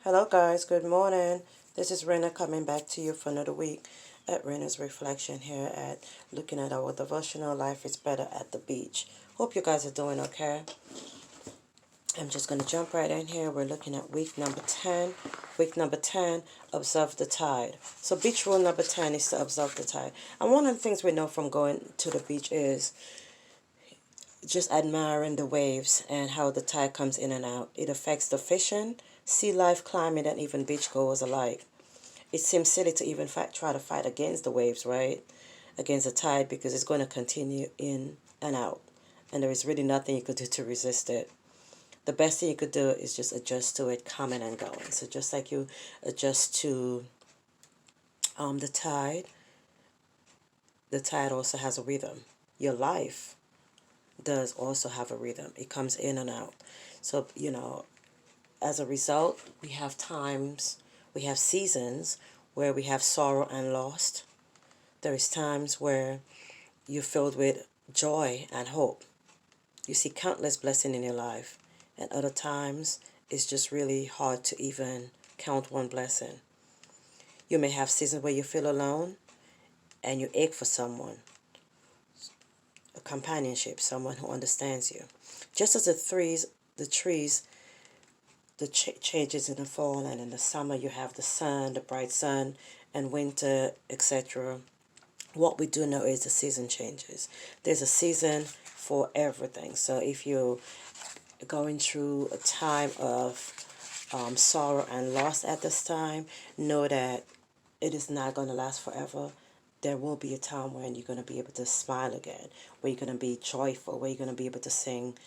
Hello, guys. Good morning. This is Rena coming back to you for another week at Rena's Reflection here at looking at our devotional Life is Better at the Beach. Hope you guys are doing okay. I'm just going to jump right in here. We're looking at week number 10. Week number 10, observe the tide. So beach rule number 10 is to observe the tide. And one of the things we know from going to the beach is just admiring the waves and how the tide comes in and out. It affects the fishing, sea life, climate, and even beachgoers alike. It seems silly to even try to fight against the waves, right? Against the tide, because it's going to continue in and out. And there is really nothing you could do to resist it. The best thing you could do is just adjust to it, coming and going. So just like you adjust to the tide also has a rhythm. Your life does also have a rhythm. It comes in and out. So, as a result, we have seasons where we have sorrow and loss. There is times where you're filled with joy and hope. You see countless blessings in your life. And other times, it's just really hard to even count one blessing. You may have seasons where you feel alone and you ache for someone, a companionship, someone who understands you. Just as the trees, the changes in the fall and in the summer, you have the sun, the bright sun, and winter, etc. What we do know is the season changes. There's a season for everything. So if you're going through a time of sorrow and loss at this time, know that it is not going to last forever. There will be a time when you're going to be able to smile again, where you're going to be joyful, where you're going to be able to sing,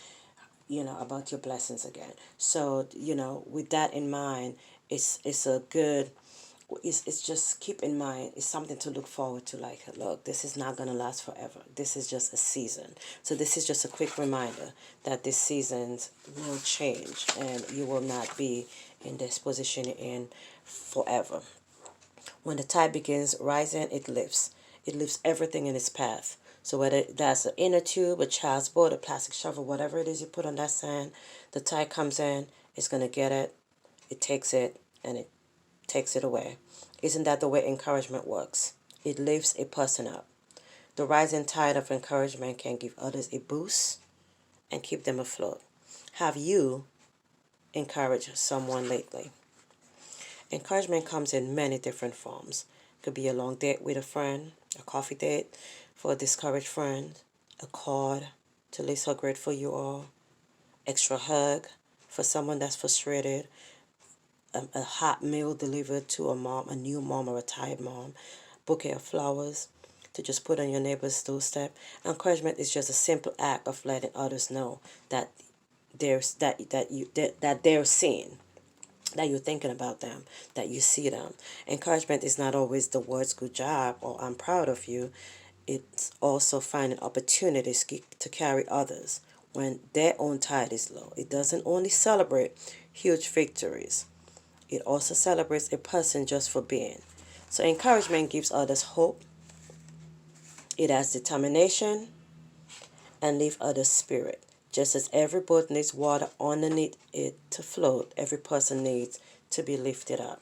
about your blessings again. So, with that in mind, it's a good, it's just keep in mind, it's something to look forward to. Like, look, this is not going to last forever. This is just a season. So this is just a quick reminder that this seasons will change and you will not be in this position you're in forever. When the tide begins rising, it lifts. It lifts everything in its path. So whether that's an inner tube, a child's boat, a plastic shovel, whatever it is you put on that sand, the tide comes in, it's going to get it takes it, and it takes it away. Isn't that the way encouragement works? It lifts a person up. The rising tide of encouragement can give others a boost and keep them afloat. Have you encouraged someone lately? Encouragement comes in many different forms. It could be a long date with a friend, a coffee date for a discouraged friend, a card to list how grateful you are, extra hug for someone that's frustrated, a hot meal delivered to a mom, a new mom or a tired mom, bouquet of flowers to just put on your neighbor's doorstep. Encouragement is just a simple act of letting others know that they're seen, that you're thinking about them, that you see them. Encouragement is not always the words "good job" or "I'm proud of you." It's also finding opportunities to carry others when their own tide is low. It doesn't only celebrate huge victories. It also celebrates a person just for being. So encouragement gives others hope. It has determination and lifts others' spirit. Just as every boat needs water underneath it to float, every person needs to be lifted up.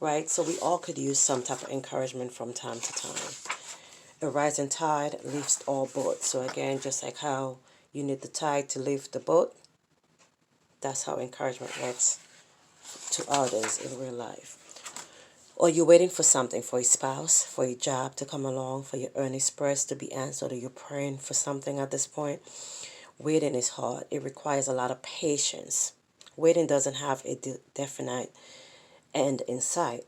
Right? So we all could use some type of encouragement from time to time. A rising tide lifts all boats. So again, just like how you need the tide to lift the boat, that's how encouragement works to others in real life. Or you're waiting for something, for a spouse, for a job to come along, for your earnest prayers to be answered, or you're praying for something at this point. Waiting is hard. It requires a lot of patience. Waiting doesn't have a definite end in sight.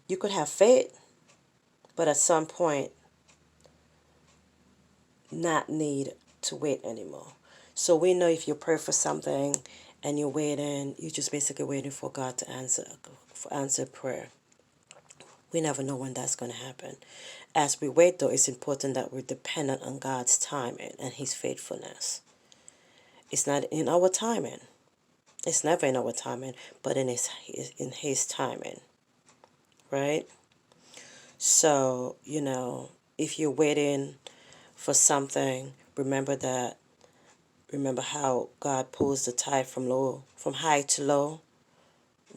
You could have faith, but at some point, not need to wait anymore. So we know if you pray for something and you're waiting, you're just basically waiting for God to answer prayer. We never know when that's going to happen. As we wait, though, it's important that we're dependent on God's timing and His faithfulness. It's not in our timing. It's never in our timing, but in His timing, right? So, if you're waiting for something, remember how God pulls the tide from high to low.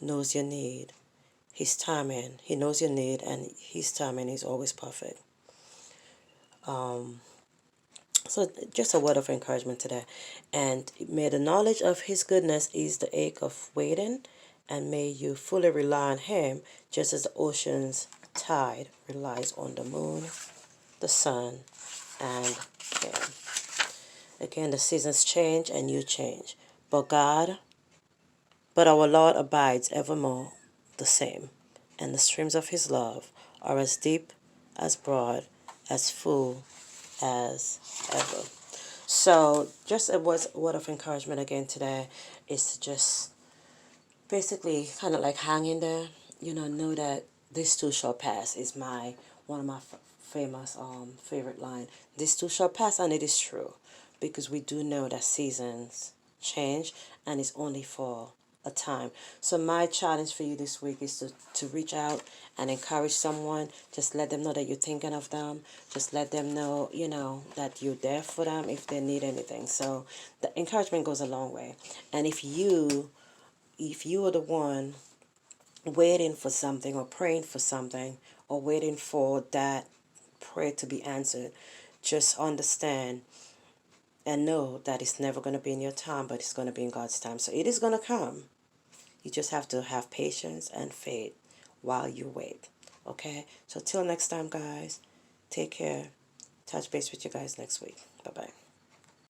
knows your need. His timing, He knows your need, and His timing is always perfect. So just a word of encouragement today. And may the knowledge of His goodness ease the ache of waiting, and may you fully rely on Him just as the ocean's tide relies on the moon, the sun, and Him. Again, the seasons change and you change. But our Lord abides evermore the same, and the streams of His love are as deep, as broad, as full as ever. So just a word of encouragement again today is to just basically kind of like hang in there, know that this too shall pass is one of my famous favorite line. This too shall pass, and it is true, because we do know that seasons change, and it's only for a time. So my challenge for you this week is to reach out and encourage someone. Just let them know that you're thinking of them. Just let them know, that you're there for them if they need anything. So the encouragement goes a long way. And if you are the one waiting for something or praying for something or waiting for that prayer to be answered, just understand and know that it's never going to be in your time, but it's going to be in God's time. So it is going to come. You just have to have patience and faith while you wait. Okay? So till next time, guys, take care. Touch base with you guys next week. Bye-bye.